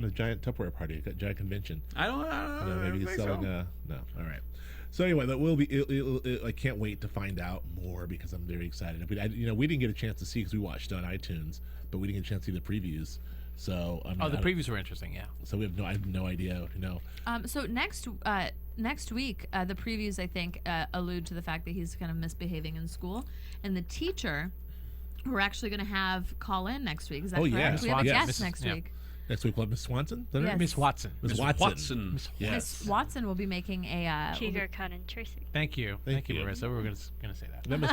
a giant Tupperware party, a giant convention. I don't Maybe he's think selling. so. No. All right. So anyway, that will be. I can't wait to find out more because I'm very excited. We didn't get a chance to see because we watched it on iTunes, but we didn't get a chance to see the previews. So The previews were interesting. Yeah. So I have no idea. So next week, the previews I think allude to the fact that he's kind of misbehaving in school, and the teacher we're actually going to have call in next week. Is that correct? Yeah. We have a Yes. guest next week. Next week we'll have Miss Swanson. Is that her Yes. name? Miss Watson. Miss Watson. Yes. Miss Watson will be making a Cheater, Cut, and Tracy. Thank you, Thank you. Marissa. We were going to say that, That Miss-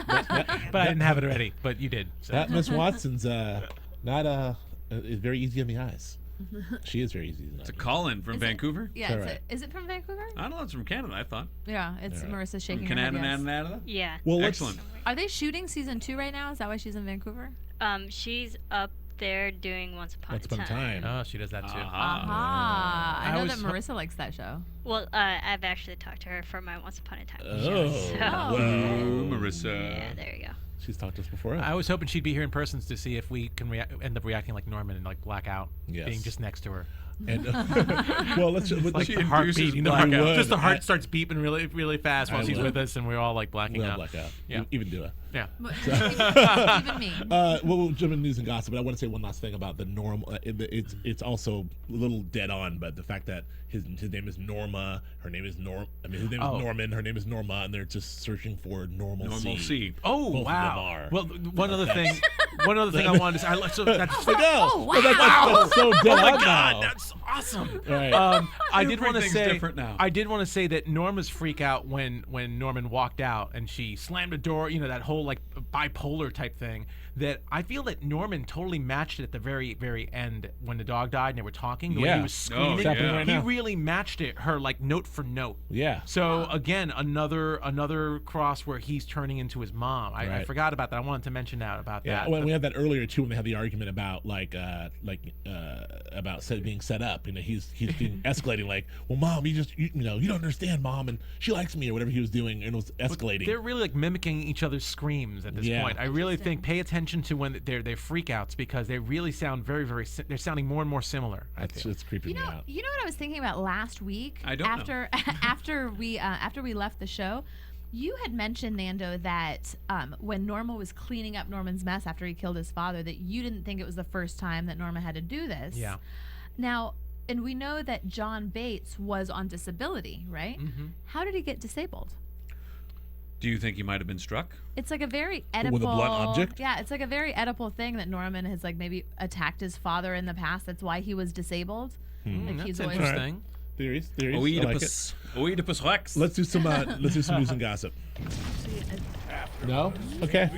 but I didn't have it ready. But you did. So. That Miss Watson's not is very easy on the eyes. She is very easy on the eyes. It's a call-in from Is it- Vancouver. Yeah, Correct. is it from Vancouver? I don't know. It's from Canada. I thought. Yeah, it's All right. Marissa shaking From her head. Canada. Yes. Yeah. Well, Excellent. Are they shooting season 2 right now? Is that why she's in Vancouver? She's up there doing Once Upon a Time. Oh, she does that too. Aha! I I know was that Marissa likes that show. Well, I've actually talked to her for my Once Upon a Time Oh, show. So, wow. Marissa. yeah, there you go. She's talked to us before. I was hoping she'd be here in person to see if we can end up reacting like Norman and like black out, Yes. being just next to her. And well, let's Like She the heartbeat, induces you know, blackout. just the I- heart starts beeping really, really fast while I she's would. with us, and we're all like blacking we'll out. black out. Yeah. Even Du'a. Yeah. Even me. We'll jump into news and gossip, but I want to say one last thing about the normal. It's also a little dead on, but the fact that his name is Norma, her name is his name is Norman, her name is Norma, and they're just searching for normalcy. Normalcy. Oh Both of them wow! are. Well, one other thing I wanted to say. So that's I know. Oh, But that's so dead Oh my on God, now. that's awesome. Right. I did want to Everything's say different now. I did want to say that Norma's freak out when Norman walked out and she slammed the door. You know, that whole like bipolar type thing. That I feel that Norman totally matched it at the very, very end when the dog died and they were talking. The way Yeah. he was screaming. It's happening right he now. really matched it. Her like note for note. Yeah. So again, another cross where he's turning into his mom. I Right. forgot about that. I wanted to mention that about Yeah, that. well, But- we had that earlier too when they had the argument about being set up. You know, he's being escalating like, well, mom, you don't understand, mom, and she likes me or whatever he was doing, and it was escalating. They're really like mimicking each other's screams at this Yeah. point. I really think pay attention to when they're freakouts because they really sound very, very. They're sounding more and more similar. It's creeping me out. You know what I was thinking about last week? I don't know. After we left the show, you had mentioned, Nando, that when Norma was cleaning up Norman's mess after he killed his father, that you didn't think it was the first time that Norma had to do this. Yeah. Now, and we know that John Bates was on disability, right? Mm-hmm. How did he get disabled? Do you think he might have been struck? It's like a very Oedipal. With a blunt object? Yeah, it's like a very Oedipal thing that Norman has like maybe attacked his father in the past. That's why he was disabled. Like That's he's always interesting. Theories. I like it. Oedipus Rex. Let's do some news and gossip. No? Okay.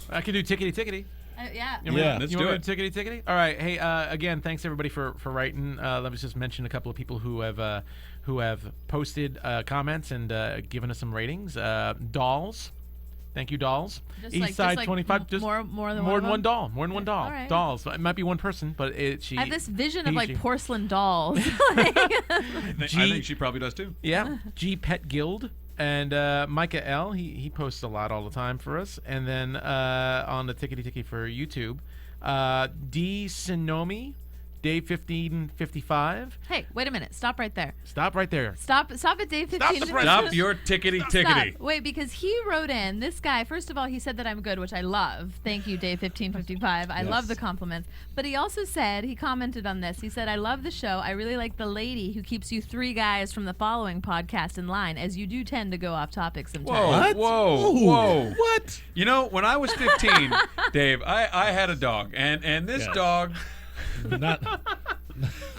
I can do tickety tickety. yeah. Yeah. Let's You do want it. me to tickety tickety? All right. Hey, again, thanks everybody for writing. Let me just mention a couple of people who have posted comments and given us some ratings. Dolls. Thank you, Dolls. Just East like- Side just like 25. more than more one than of one them? doll. More than one doll. all right. Dolls. It might be one person, but she. I have this vision of he, like she. porcelain dolls. I think she probably does too. Yeah, G Pet Guild and Micah L. He posts a lot all the time for us, and then on the Tickety Ticky for YouTube, D Sinomi, Dave 1555. Hey, wait a minute. Stop right there. Stop right there. Stop at day 15. the press. Stop your tickety tickety. Stop. Wait, because he wrote in, this guy, first of all, he said that I'm good, which I love. Thank you, Dave 1555. I love the compliments. But he also said, he commented on this. He said, I love the show. I really like the lady who keeps you 3 guys from the following podcast in line, as you do tend to go off topic sometimes. Whoa. What? You know, when I was 15, Dave, I had a dog, and this dog Not.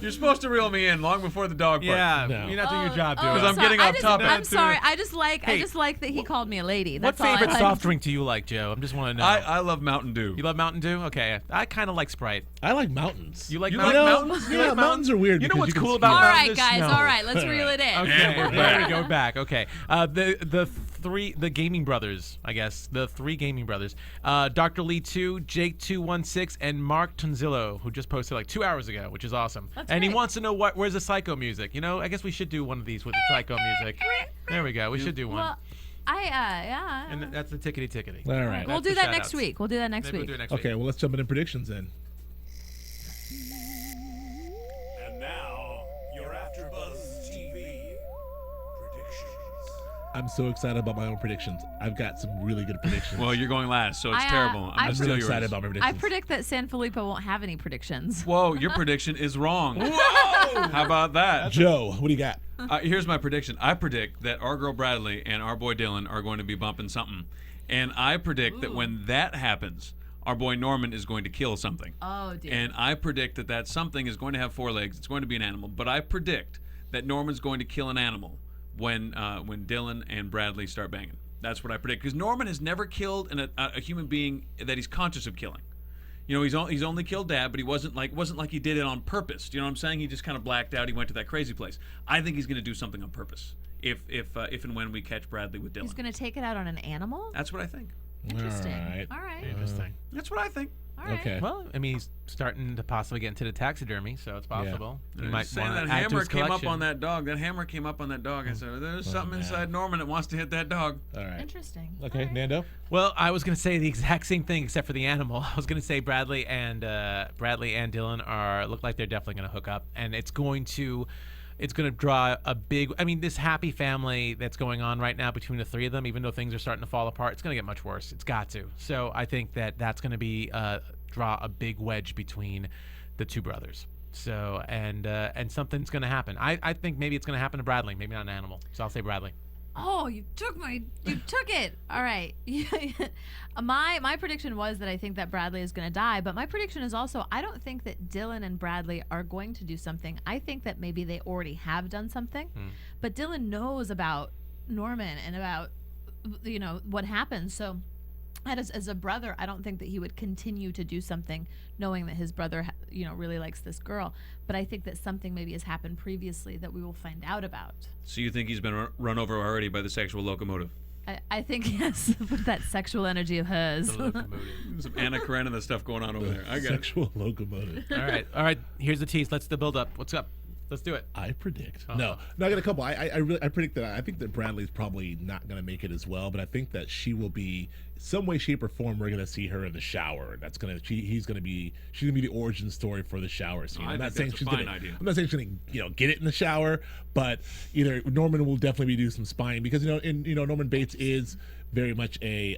You're supposed to reel me in long before the dog part. Yeah, No. you're not doing your job, Because dude. I'm getting off topic. I'm too. sorry. I just like Hey, that he called me a lady. What That's all I favorite like. soft drink do you like, Joe? I just want to know. I love Mountain Dew. You love Mountain Dew? Okay, I kind of like Sprite. I like mountains. You like You mountains? like mountains? You Yeah, like mountains are weird. You know because what's can cool ski. about All mountains? right, guys. No. All right, let's reel it in. Okay, And we're there we back. go. Back. Okay. The gaming brothers, I guess. The 3 gaming brothers. Dr. Lee 2, Jake 216, and Mark Tonzillo, who just posted like 2 hours ago, which is awesome. That's and he great. wants to know where's the Psycho music. You know, I guess we should do one of these with the Psycho music. There we go. We should do one. Well, yeah. And that's the tickety tickety. All right. We'll That's do the that next shout-outs. week. We'll do that next Maybe we'll week. do it next Okay, week. well, let's jump into predictions then. And now, your AfterBuzz TV predictions. I'm so excited about my own predictions. I've got some really good predictions. Well, you're going last, so it's I, terrible. I'm I'm gonna I'm steal really yours. excited about my I predictions. predict that Sanfelippo won't have any predictions. Whoa, your prediction is wrong. Whoa! How about that? Joe, what do you got? Here's my prediction. I predict that our girl Bradley and our boy Dylan are going to be bumping something. And I predict that when that happens, our boy Norman is going to kill something. Oh, dear. And I predict that that something is going to have 4 legs. It's going to be an animal. But I predict that Norman's going to kill an animal when Dylan and Bradley start banging. That's what I predict. Because Norman has never killed a human being that he's conscious of killing. You know, he's only killed Dad, but he wasn't like he did it on purpose. Do you know what I'm saying? He just kind of blacked out. He went to that crazy place. I think he's going to do something on purpose. If and when we catch Bradley with Dylan. He's going to take it out on an animal? That's what I think. Interesting. All All right. Interesting. That's what I think. All right. Okay. Well, I mean, he's starting to possibly get into the taxidermy, so it's possible. He He's might saying want that to add to hammer his came up collection. on that dog. That hammer came up on that dog. I said, there's something man. inside Norman that wants to hit that dog. All right. Interesting. Okay, All right. Nando? Well, I was going to say the exact same thing except for the animal. I was going to say Bradley and Dylan look like they're definitely going to hook up, and it's going to draw a big. I mean, this happy family that's going on right now between the 3 of them, even though things are starting to fall apart, it's going to get much worse. It's got to. So I think that's going to be draw a big wedge between the 2 brothers. So and something's going to happen. I think maybe it's going to happen to Bradley, maybe not an animal. So I'll say Bradley. Oh, you took it. All right. My prediction was that I think that Bradley is going to die, but my prediction is also I don't think that Dylan and Bradley are going to do something. I think that maybe they already have done something, but Dylan knows about Norman and about what happened. So as a brother, I don't think that he would continue to do something knowing that his brother really likes this girl, but I think that something maybe has happened previously that we will find out about. So you think he's been run over already by the sexual locomotive? I think yes, with that sexual energy of hers. Some Anna Karenina stuff going on over there. I got it. Sexual locomotive. All right. Here's the tease. Let's the build up. What's up? Let's do it. I predict. Uh-huh. No, I got a couple. I predict that I think that Bradley's probably not going to make it as well, but I think that she will be some way, shape, or form. We're going to see her in the shower. She's going to be the origin story for the shower scene. I I'm not think saying that's a she's fine going idea. I'm not saying she's going to get it in the shower, but Norman will definitely be doing some spying because Norman Bates is very much a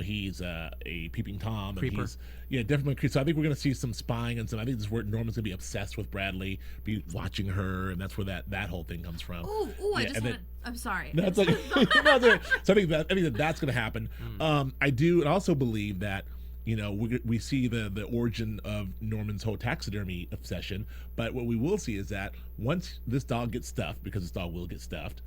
he's a peeping tom. Creeper. And he's definitely a creeper. So I think we're going to see some spying and some. I think this is where Norman's going to be obsessed with Bradley, be watching her, and that's where that whole thing comes from. Ooh, I Yeah, just and want to. I'm sorry. No, it's like no, it's okay. So I think that's going to happen. I do, and also believe that we see the origin of Norman's whole taxidermy obsession. But what we will see is that once this dog gets stuffed, because this dog will get stuffed,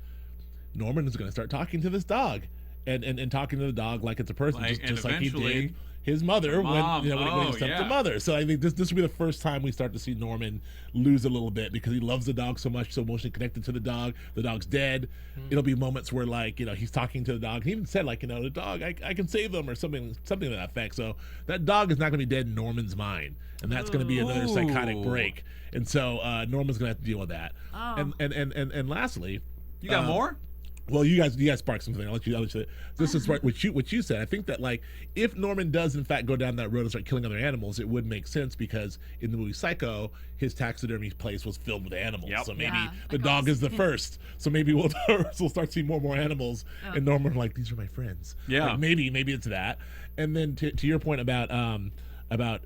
Norman is going to start talking to this dog. And talking to the dog like it's a person, just like he did his mother when he stuffed the mother. So I think this will be the first time we start to see Norman lose a little bit because he loves the dog so much, so emotionally connected to the dog. The dog's dead. It'll be moments where he's talking to the dog. He even said the dog, I can save them or something to that effect. So that dog is not going to be dead in Norman's mind, and that's going to be another psychotic break. And so Norman's going to have to deal with that. Oh. And lastly, You got more? well, you guys sparked something. I'll let you. This is what you said. I think that if Norman does in fact go down that road and start killing other animals, it would make sense because in the movie Psycho, his taxidermy place was filled with animals. Yep. So maybe Yeah, the like dog all- is the first. So maybe we'll start seeing more animals, and Norman these are my friends. Yeah. Maybe it's that. And then to your point about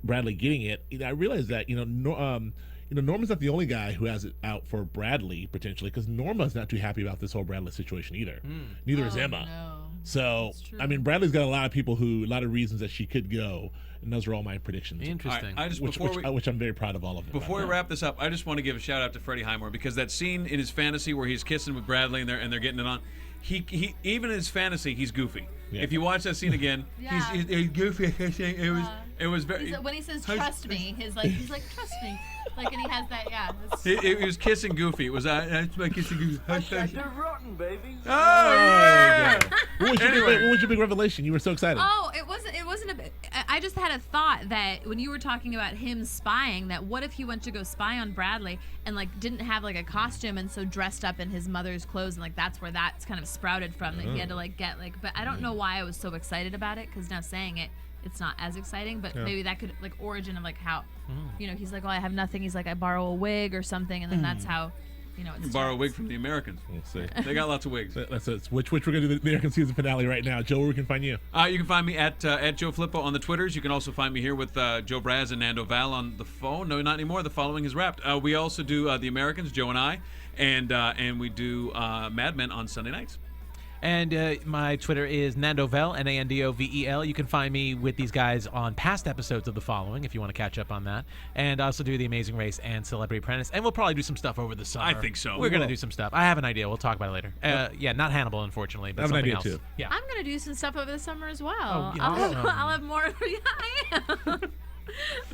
Bradley getting it, I realized that Norma's not the only guy who has it out for Bradley potentially, because Norma's not too happy about this whole Bradley situation either. Neither is Emma. No. So I mean, Bradley's got a lot of reasons that she could go, and those are all my predictions. Interesting. I just Which I'm very proud of all of them. Before we wrap this up, I just want to give a shout out to Freddie Highmore, because that scene in his fantasy where he's kissing with Bradley and they're getting it on, he even in his fantasy he's goofy. Yeah. If you watch that scene again, he's goofy. It was very. When he says "trust me," he's like "trust me," like, and he has that. Yeah. He was kissing Goofy. It was that's my kissing Goofy. You're rotten, baby. Oh yeah. What was your big revelation? You were so excited. Oh, it wasn't a bit. I just had a thought that when you were talking about him spying, that what if he went to go spy on Bradley and like didn't have like a costume and so dressed up in his mother's clothes, and like that's where that's kind of sprouted from, that he had to like get like. But I don't know why I was so excited about it, because now saying it, it's not as exciting, but maybe that could like origin of like how, he's like, oh, I have nothing. He's like, I borrow a wig or something, and then that's how, it's Borrow a wig from the Americans. We'll see. They got lots of wigs. Which we're gonna do the American season finale right now. Joe, where we can find you? You can find me at Joe Flippo on the Twitters. You can also find me here with Joe Braz and Nando Val on the phone. No, not anymore. The following is wrapped. We also do the Americans, Joe and I, and we do Mad Men on Sunday nights. And my Twitter is Nandovel, Nandovel. You can find me with these guys on past episodes of The Following if you want to catch up on that. And I also do The Amazing Race and Celebrity Apprentice. And we'll probably do some stuff over the summer. I think so. We're going to do some stuff. I have an idea. We'll talk about it later. Yeah, not Hannibal, unfortunately, but I have an something idea, else. too. Yeah. I'm gonna do some stuff over the summer as well. Oh, yeah. I'll have more. Yeah, I am.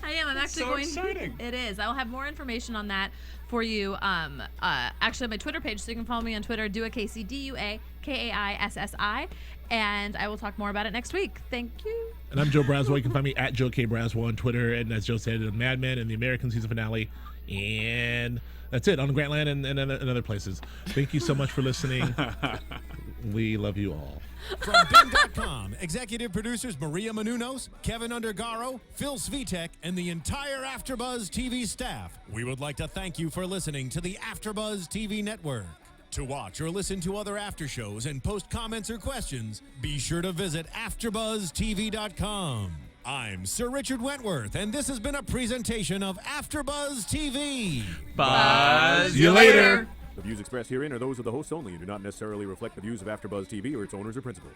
I am. I'm actually so going. exciting. It is. I will have more information on that for you. Actually, on my Twitter page, so you can follow me on Twitter, Du'a Kaissi, DuAKaissi, and I will talk more about it next week. Thank you. And I'm Joe Braswell. You can find me at Joe K. Braswell on Twitter, and as Joe said, Mad Men and the American season finale, and that's it on Grantland and other places. Thank you so much for listening. We love you all. From Bing.com, executive producers Maria Menounos, Kevin Undergaro, Phil Svitek, and the entire AfterBuzz TV staff, we would like to thank you for listening to the AfterBuzz TV network. To watch or listen to other after shows and post comments or questions, be sure to visit AfterBuzzTV.com. I'm Sir Richard Wentworth, and this has been a presentation of AfterBuzz TV. Buzz you later. The views expressed herein are those of the hosts only and do not necessarily reflect the views of AfterBuzz TV or its owners or principals.